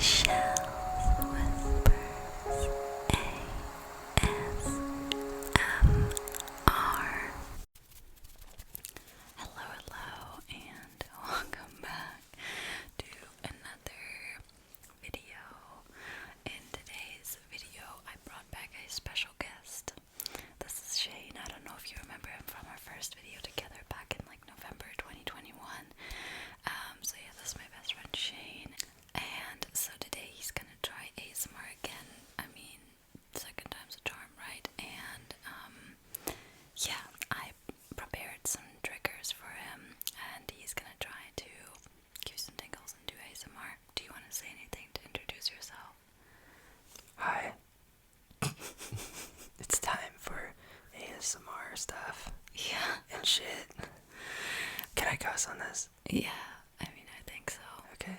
Michelle's Whispers ASMR. Hello, and welcome back to another video. In today's video, I brought back a special guest. This is Shane. I don't know if you remember him from our first video together back in like November 2021. So yeah, this is my best friend Shane. And so today he's gonna try ASMR again. I mean, second time's a charm, right? And yeah, I prepared some triggers for him, and he's gonna try to give you some tingles and do ASMR. Do you want to say anything to introduce yourself? Hi. It's time for ASMR stuff. Yeah. And shit. Can I cuss on this? Yeah, I mean, I think so. Okay.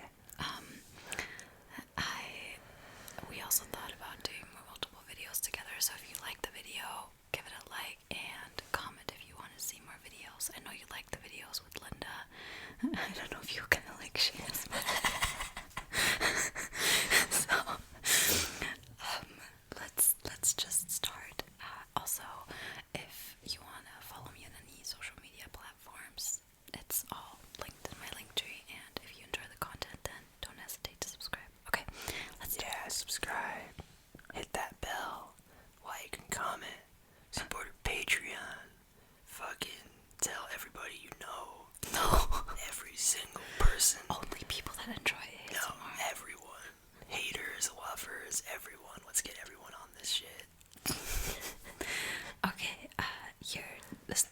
We also thought about doing multiple videos together, so if you like the video, give it a like and comment if you want to see more videos. I know you like the videos with Linda. I don't know if you kind of like Shane's, but so let's just start. Also, if you want to follow me on any social media platforms, it's all linked in my link tree, and if you enjoy the content, then don't hesitate to subscribe. Okay, let's do it. Yeah, subscribe. Hit that bell. Like and comment. Support our Patreon. Fucking tell everybody you know. No. Every single person. Only people that enjoy ASMR. No, everyone. Haters, lovers, everyone. Let's get everyone on this shit. Okay, here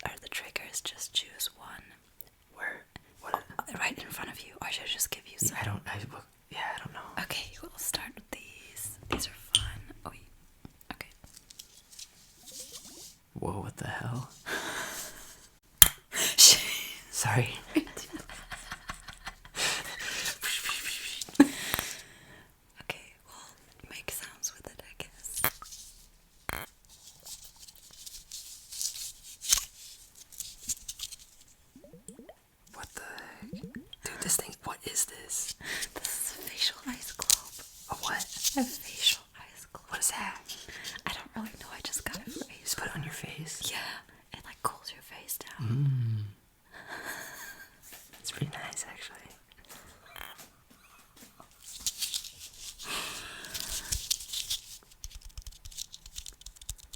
are the triggers. Just choose one. Where? What? Right in front of you, or should I just give you some? I don't know. Okay, we'll start with these. These are fun. Oh, okay. Whoa, what the hell? Sorry. Okay, we'll make sounds with it, I guess. What the heck? Dude, this thing, what is this? This is a facial ice globe. A what? A facial ice globe. What is that? I don't really know. I just got it for ASMR. Just put it on your face? Yeah, it like cools your face down. It's pretty nice, actually.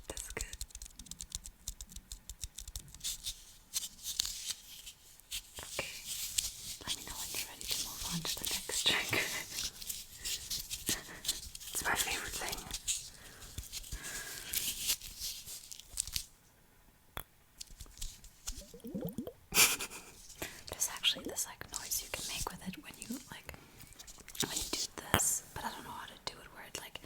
That's good. Okay, let me know when you're ready to move on to the next trigger. It's my favorite thing. There's actually this like noise you can make with it when you do this, but I don't know how to do it where it like,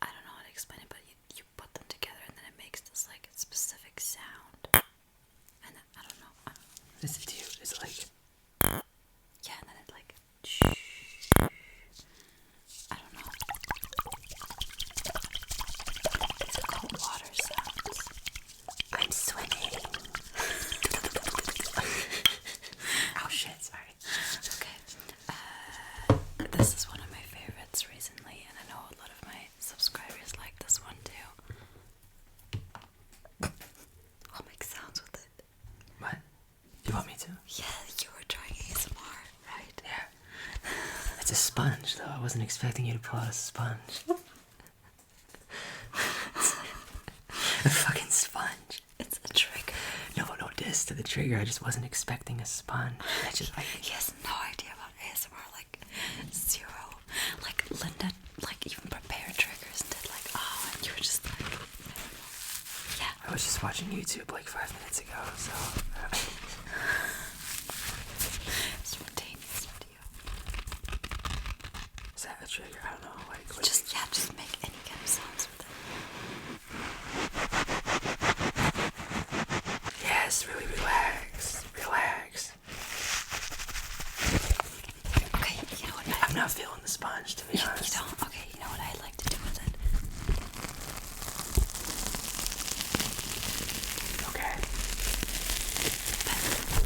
I don't know how to explain it, but you put them together and then it makes this like specific sound, and then I don't know. Is it cute? Is it like... Yeah, and then it like, I don't know. These are called water sounds. I'm swimming. Oh shit, sorry. Okay. This is one of my favorites recently, and I know a lot of my subscribers like this one too. I'll make sounds with it. What? You want me to? Yeah, you were trying ASMR, right? Yeah. It's a sponge, though. I wasn't expecting you to pull out a sponge. A fucking sponge. It's a trigger. No diss to the trigger. I just wasn't expecting a sponge. He has no idea about ASMR, like zero. Like Linda, like even prepared triggers and did like, oh, and you were just like, I don't know. Yeah. I was just watching YouTube like 5 minutes ago, so... Spontaneous video. Is that a trigger? I don't know. Like, what Just make any kind of sounds with it. Yes, really relax. Relax. Okay, you know what? I'm not feeling the sponge, to be honest. You don't? Okay, you know what I like to do with it? Okay. But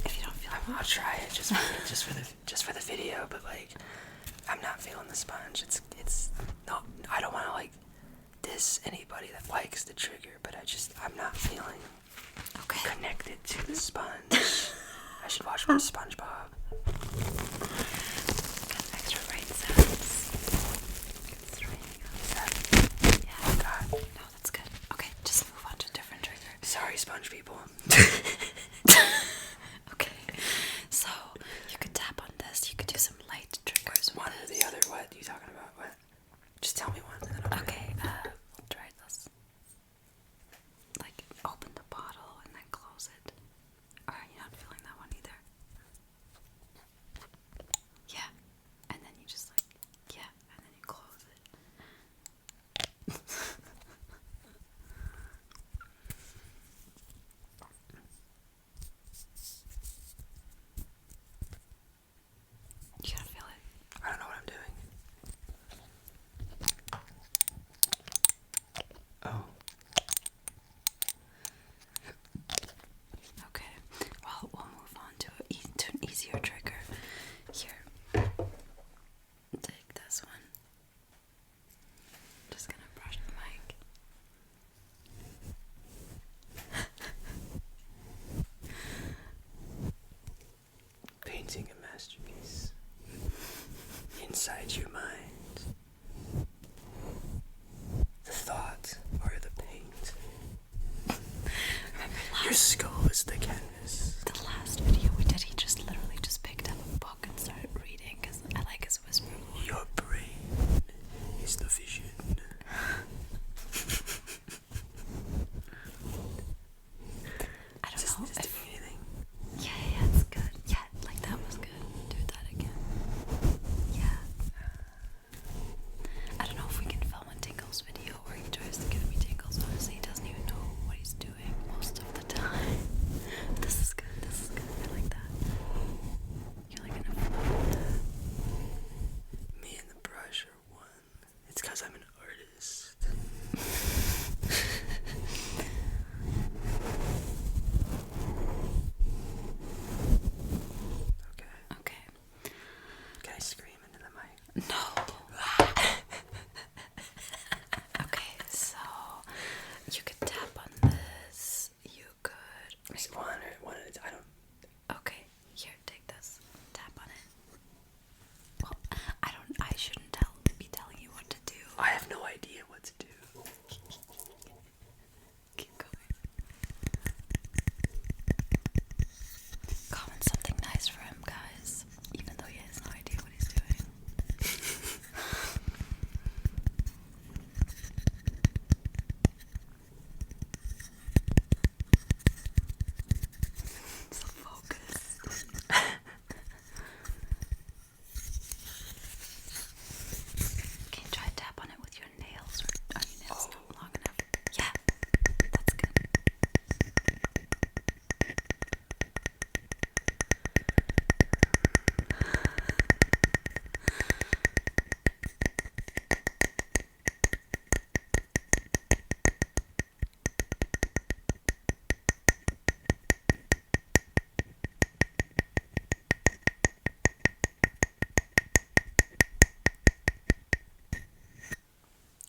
if you don't feel I'll try it just for the video, but like, I'm not feeling the sponge. It's no. I don't want to like diss anybody that likes the trigger, but I'm not feeling connected to the sponge. I should watch more SpongeBob. Got extra rain sounds. It's raining outside. Yeah. Oh God. No, that's good. Okay, just move on to a different trigger. Sorry, sponge people. Okay, so you could tap on this. You could do some light triggers. One or the other. What are you talking about? What? Just tell me one. And then I'll do it. Okay, we'll try this. Like, open the bottle and then close it. Or are you not feeling that one either? Yeah, and then you just like, yeah, and then you close it. You gotta feel it. I don't know what I'm doing. Oh. Okay, well, we'll move on to an easier trigger. Here, take this one. Just gonna brush the mic. Painting a masterpiece inside your mind. The thought or the paint. Remember Your skull is the canvas. the last video we did, he just literally just picked up a book and started reading because I like his whisper voice. Your brain is the vision. I don't Just know do if... anything. Yeah, it's good. Yeah, like that was good. Do that again. Yeah. I don't know if we can film a tingles video where he tries to give me tingles. Honestly, he doesn't even know what he's doing most of the time. This is good. This is good. I like that. You're like in a flow with that. Me and the brush are one. It's because I'm an artist. Okay. Okay. Can I scream into the mic? No. Okay, so you could tap on this. You could. Just one at a time. I don't. Okay, here, take this. Tap on it. Well, I shouldn't be telling you what to do. I have no idea what to do. Keep going. Comment something nice for him, guys. Even though he has no idea what he's doing. So focused. Can you try to tap on it with your nails? Or are your nails not long enough? Yeah, that's good.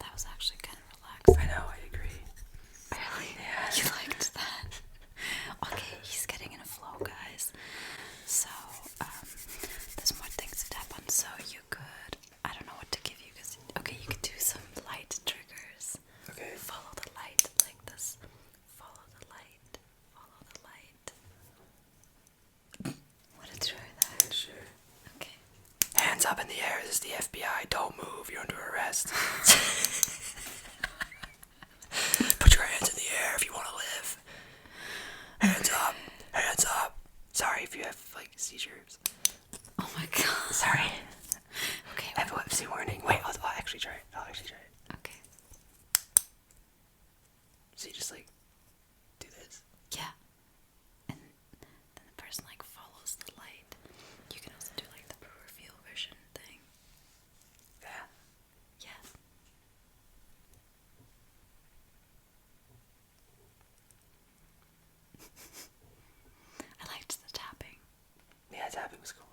That was actually kind of relaxing. I know, I agree. Really? Yeah. You liked that? Okay, he's getting in a flow, guys. So, there's more things to tap on. So you could, I don't know what to give you, because, okay, you could do some light triggers. Okay. Follow the light, like this. Follow the light. Follow the light. Wanna try that? Sure. Okay. Hands up in the air. This is the FBI. Don't move. You're under arrest. Put your hands in the air if you want to live. Hands up. Hands up. Sorry if you have, like, seizures. Oh my god. Sorry. Okay, Epilepsy warning. Wait, I'll actually try it. okay. So you just, like, do this. Yeah. And then the person like follows the light. You can also do like the peripheral vision thing. Yeah. Yeah. I liked the tapping. Yeah, tapping was cool.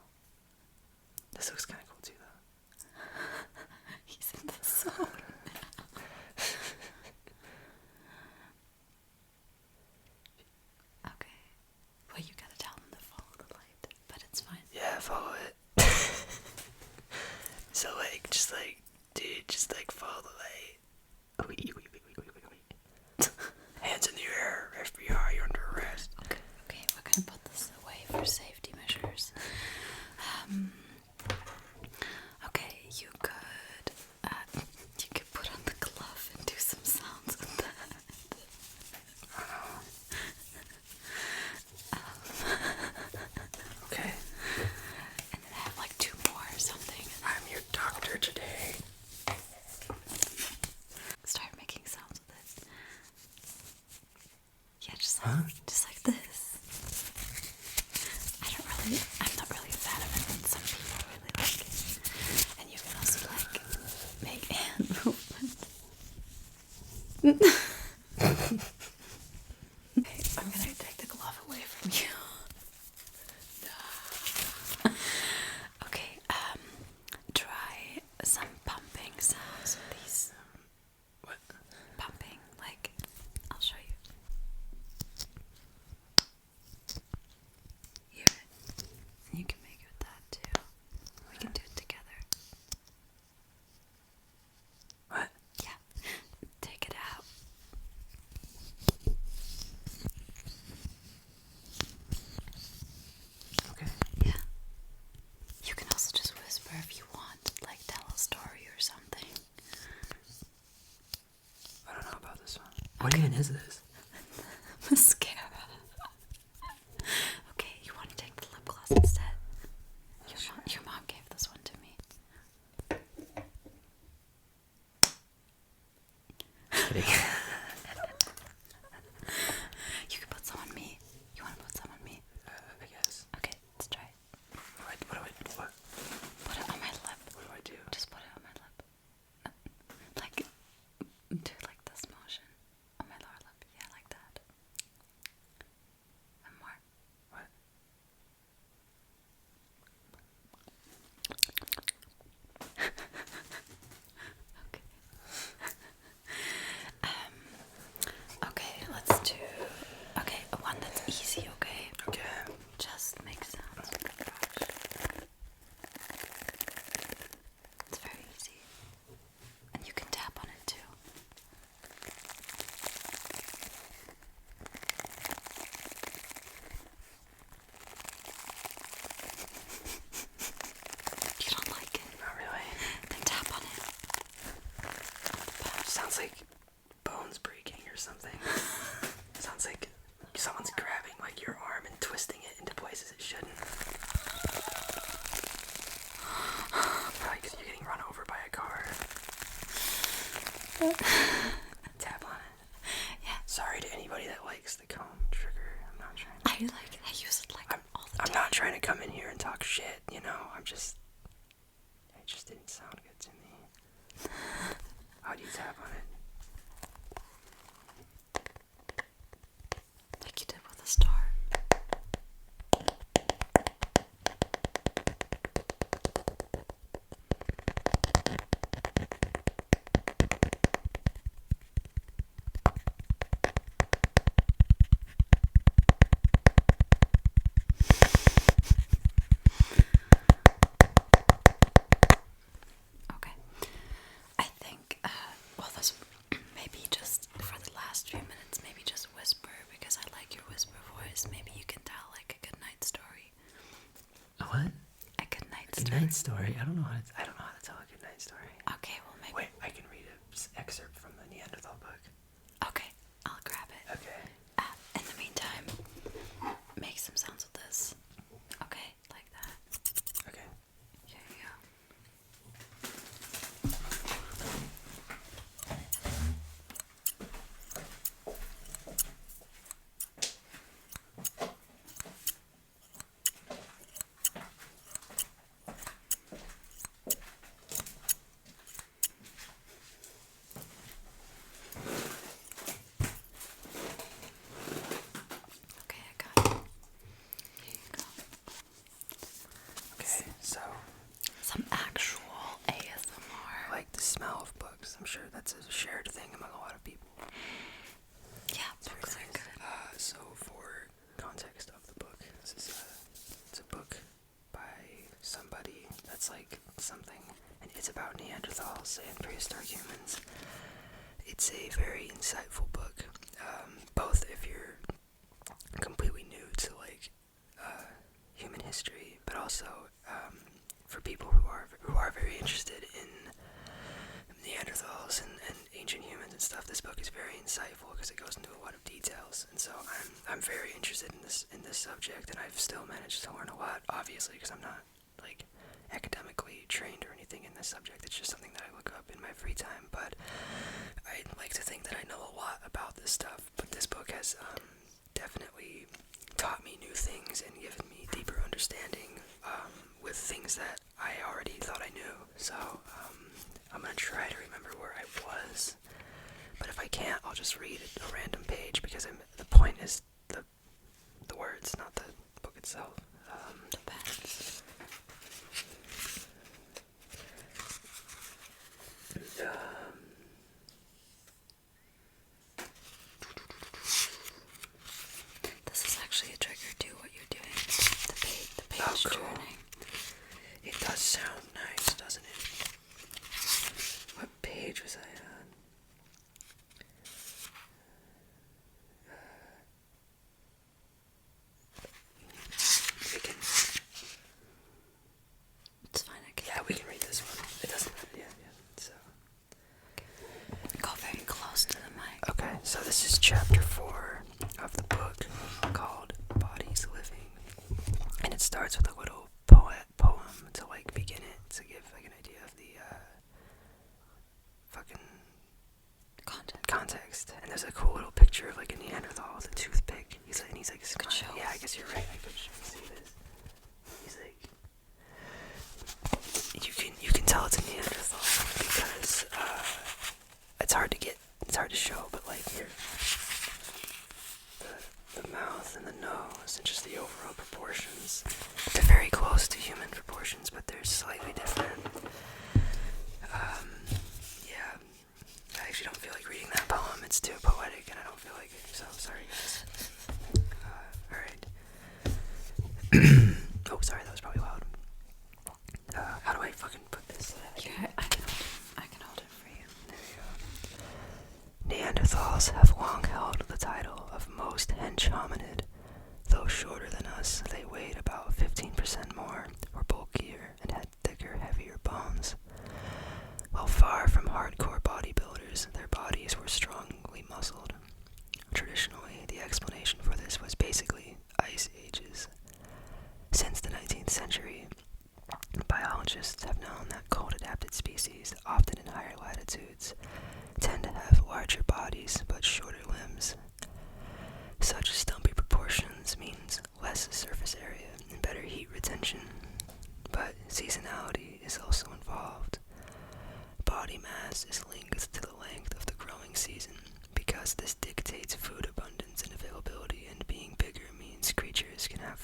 This looks kind of cool too, though. just like, dude, just like follow the light. Wait. Hands in the air, FBI, you're under arrest. Okay, we're gonna put this away for safety measures. Okay, you could put on the glove and do some sounds with that. Okay. And then I have like 2 more or something. I'm your doctor today. Start making sounds with it. Yeah, just like this. I'm not really a fan of it, but some people really like it. And you can also like make hand movements. Okay, I'm gonna take the glove away from you. Okay, try some pumping sounds with these. What? Pumping, like, I'll show you. Hear it? And you can make it with that too. We can do it together. What? Yeah. Take it out. Okay. Yeah. You can also just whisper if you want, like tell a story or something. I don't know about this one. What even is this? Mascara. Okay, you want to take the lip gloss instead? Your mom gave this one to me. Kidding. You can put some on me. You want to put some on me? I guess. Okay, let's try it. What? Put it on my lip. What do I do? Just put it on my lip. Like, do like this motion on my lower lip. Yeah, like that. And more. What? Okay. Okay, let's do. Okay, one that's easy. Okay. Okay. Just make sounds with the brush. It's very easy. And you can tap on it too. You don't like it? Not really. Then tap on it. Sounds like bones breaking or something. Sounds like someone's grabbing like your arm and twisting it into places it shouldn't. Like you're getting run over by a car. Tap on it. Yeah. Sorry to anybody that likes the comb trigger. I'm not trying to. I like it. I use it like all the I'm time. not trying to come in here and talk shit, you know. It just didn't sound good to me. How do you tap on it? Like you did with a star. Okay. I think, well, this maybe just for the last few minutes, maybe just whisper because I like your whisper voice. Maybe you can tell like a good night story. A what? A good night Good story. night story. I don't know how to tell a good night story. Okay, well maybe. Wait, I can read an excerpt from the Neanderthal book. Okay, I'll grab it. Okay. In the meantime, make some sounds with this. Okay, like that. Okay. Here you go. Okay, I got it. Here you go. Okay, so Some actual ASMR. I like the smell of books. I'm sure that's a shared thing among a lot of people. Yeah, books are good. So for context of the book, it's a book by somebody that's like something, and It's about Neanderthals and prehistoric humans. It's a very insightful book, both if you're completely new to like human history, but also for people who are very interested in Neanderthals and ancient humans and stuff. This book is very insightful because it goes into a lot of details, and so I'm very interested in this subject, and I've still managed to learn a lot, obviously, because I'm not like academically trained or anything in this subject. It's just something that I look up in my free time, but I like to think that I know a lot about this stuff. But this book has definitely taught me new things and given me deeper understanding with things that I already thought I knew. So I'm gonna try to remember where I was, but if I can't, I'll just read a random page, because the point is the words, not the book itself. Depends. This is actually a trigger to what you're doing. The page cool. turning. It does sound nice, doesn't it? What page was I on? It's fine. We can read this one. It doesn't matter. Yeah. So. Go very close to the mic. Okay, so this is chapter 4 of the book called Bodies Living, and it starts with a little poem to like begin it, to give like an idea of the fucking context. And there's a cool little picture of like a Neanderthal with a toothpick. He's like smiling. Yeah, I guess you're right. I could see this. He's like, you can tell it's a Neanderthal because it's hard to show, but like here, the mouth and the nose and just the overall proportions, they're very close to human proportions, but they're slightly different. Yeah, I actually don't feel like reading that poem. It's too poetic, and I don't feel like it. So sorry, guys. All right. Oh, sorry, that was probably loud. How do I fucking put this? Yeah, I can hold it for you. There you go. Neanderthals have long held the title of most hench hominid. Though shorter than us, they weighed about 15% more, were bulkier, and had thicker, heavier bones. While far from hardcore bodybuilders, their bodies were strongly muscled. Traditionally, the explanation for this was basically ice ages. Since the 19th century, biologists have known that cold-adapted species, often in higher latitudes, tend to have larger bodies but shorter limbs. Such stumpy proportions means less surface area and better heat retention, but seasonality is also involved. Body mass is linked to the length of the growing season because this dictates food abundance and availability, and being bigger means creatures can have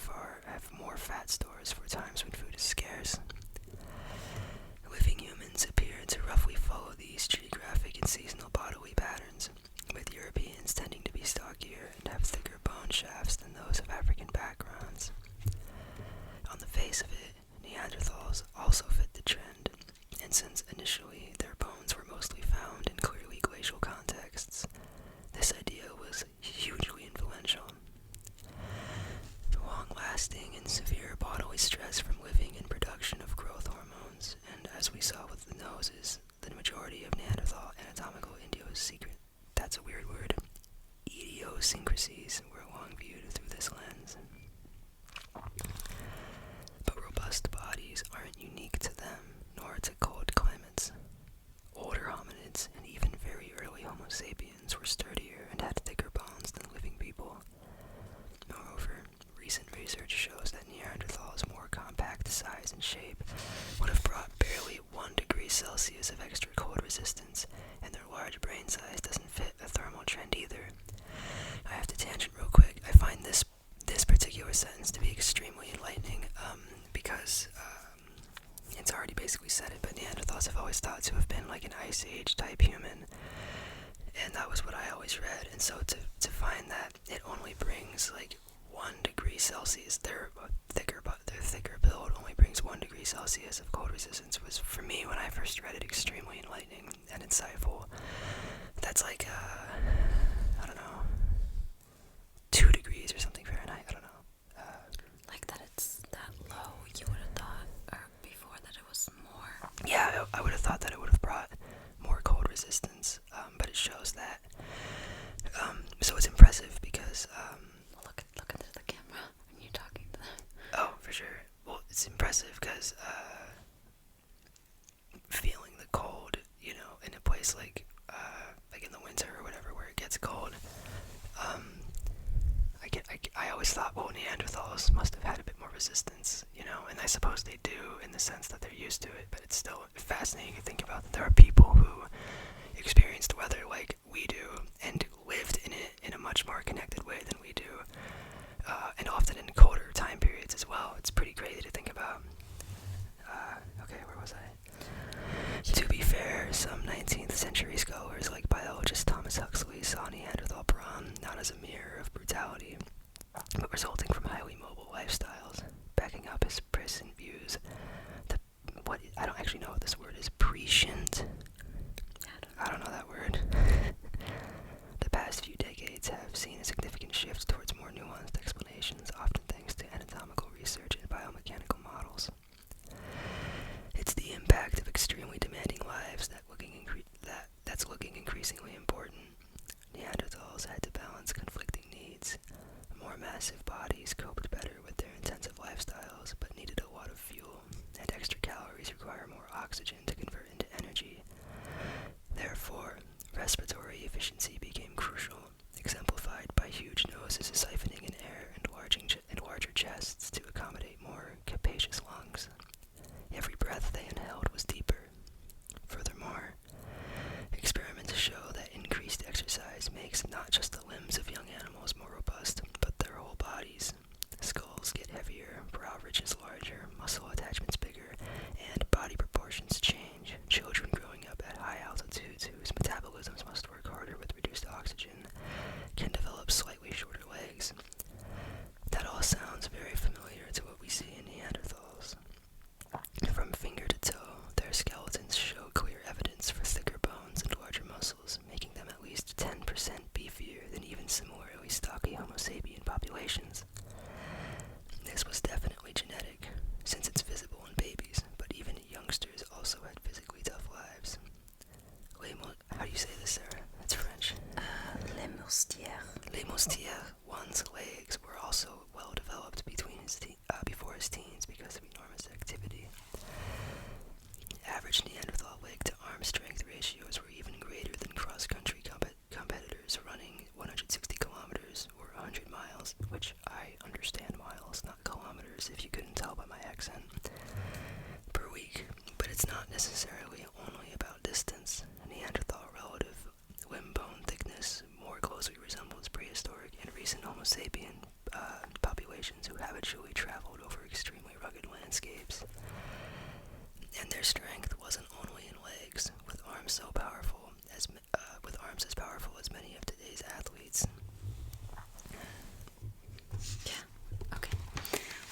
more fat stores for times when food is scarce. Living humans appear to roughly follow these geographic and seasonal bodily patterns, with Europeans tending to be stockier and have thicker bone shafts than those of African backgrounds. On the face of it, Neanderthals also fit the trend, and since initially their bones were mostly found in clearly glacial contexts, this idea was hugely influential. Long-lasting and severe bodily stress from living and production of growth hormones, and as we saw with the noses, the majority of Neanderthal anatomical that's a weird word, idiosyncrasies were long viewed through this lens. But robust bodies aren't unique to them, nor to cold climates. Older hominids, and even very early Homo sapiens, were sturdier and had thicker bones than living people. Moreover, recent research shows that Neanderthals' more compact size and shape would have brought barely 1 degree Celsius of extra cold resistance, and their large brain size doesn't fit a thermal trend either. I have to tangent real quick. I find this particular sentence to be extremely enlightening, because it's already basically said it, but Neanderthals have always thought to have been like an Ice Age type human, and that was what I always read. And so to find that it only brings like 1 degree Celsius. Their thicker build only brings 1 degree Celsius of cold resistance. Was, for me, when I first read it, extremely enlightening and insightful. That's like, I don't know, 2 degrees or something Fahrenheit. I don't know. Like that it's that low, you would have thought, or before, that it was more. Yeah, I would have thought that it would have brought more cold resistance, but it shows that. So it's impressive because. Look into the camera when you're talking to them. Oh, for sure. Well, it's impressive because feeling the cold, you know, in a place like in the winter or whatever where it gets cold. I always thought, well, Neanderthals must have had a bit more resistance, you know, and I suppose they do in the sense that they're used to it, but it's still fascinating to think about that there are people who experienced weather like we do and lived in it in a much more connected way than we do, and often in colder time periods as well. It's pretty crazy to think about. Okay, where was I? To be fair, some 19th century scholars like biologist Thomas Huxley saw Neanderthal brawn not as a mirror of brutality, but resulting from highly mobile lifestyles, backing up his prescient views. I don't actually know what this word is. Prescient. I don't know that word. The past few decades have seen a significant shift towards more nuanced explanations, often thanks to anatomical research and biomechanical models. It's the impact of extremely demanding lives that's looking increasingly important. Neanderthals had to balance conflicting needs. More massive bodies coped better with their intensive lifestyles, but needed a lot of fuel, and extra calories require more oxygen to convert into energy. Therefore, respiratory efficiency became crucial, exemplified by huge noses siphoning in air and larger chests to accommodate more capacious lungs. Every breath they inhaled was deeper. Furthermore, experiments show that increased exercise makes not just the limbs of young animals more robust, but their whole bodies. Skulls get heavier, brow ridges larger, muscle attachments bigger, and body proportions change. Children growing up at high altitudes whose metabolisms must work harder with reduced oxygen can develop slightly shorter legs. That all sounds very familiar to what we see in Neanderthals. From finger to toe, their skeletons show clear evidence for thicker bones and larger muscles, making them at least 10% beefier than even similarly stocky Homo sapien populations. This was definitely genetic, since it's visible in babies, but even youngsters also had physically tough lives. How do you say this, Sarah? That's French. Les moustières. Les moustières, one's legs, were also well developed before his teens because of enormous activity. Average Neanderthal leg to arm strength ratios were even greater than cross-country competitors running 160 kilometers or 100 miles, which I understand miles, not kilometers, if you couldn't tell by my accent, per week. But it's not necessarily only about distance. Neanderthal relative limb bone thickness more closely resembles prehistoric and recent Homo sapien populations who habitually traveled over extremely rugged landscapes. And their strength wasn't only in legs, with arms as powerful as many of today's athletes. Yeah, okay.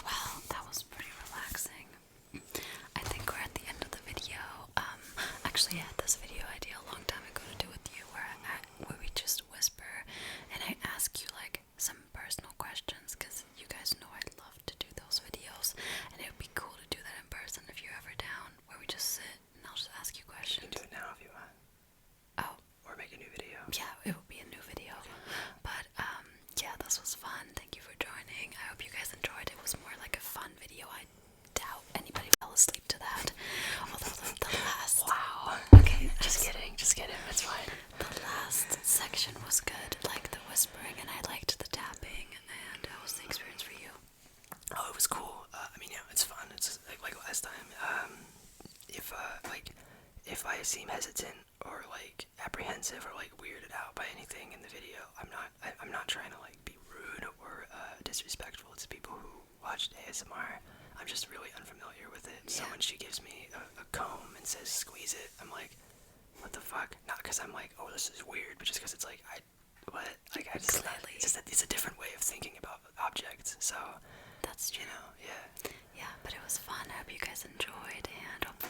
Well, that was pretty relaxing. I think we're at the end of the video. Actually, I had this video idea a long time ago to do with you where we just whisper and I ask you like some personal questions, because you guys know I love to do those videos, and it would be cool to do that in person if you're ever down, where we just sit and I'll just ask you questions. You can do it now if you want. Oh. Or make a new video. Yeah, it would be a new video. But, yeah, this was fun. Thank you for joining. I hope you guys enjoyed. It was more like a fun video. I doubt anybody fell asleep to that. Although the last... Wow. Okay, Just kidding. It's fine. the last section was good. Like the whispering, and I liked the tapping. And how was the experience for you? Oh, it was cool. It's fun. It's like last time. If I seem hesitant or like apprehensive or like weirded out by anything in the video, I'm not trying to like be rude or disrespectful to people who watched ASMR. I'm just really unfamiliar with it. Yeah. So when she gives me a comb and says squeeze it, I'm like, what the fuck? Not because I'm like, oh, this is weird, but just because it's like, it's a different way of thinking about objects. That's true. Yeah. Yeah, but it was fun. I hope you guys enjoyed, and hopefully